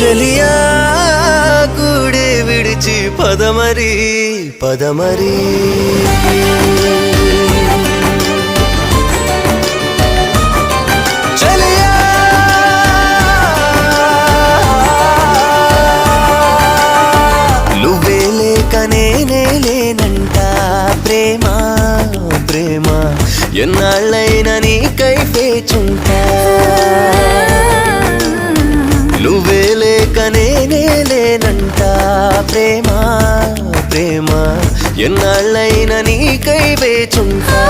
చలియా గూడే విడిచి పదమరి పదమరి చలియా నువ్వే లేక నేనే లేనంట ప్రేమ ప్రేమ ఎన్నాళ్ళైనా నీకై వేచుంటా నువ్వే లేక నేనే లేనంట ప్రేమ ప్రేమ ఎన్నాళ్ళైనా నీకై వేచుంటా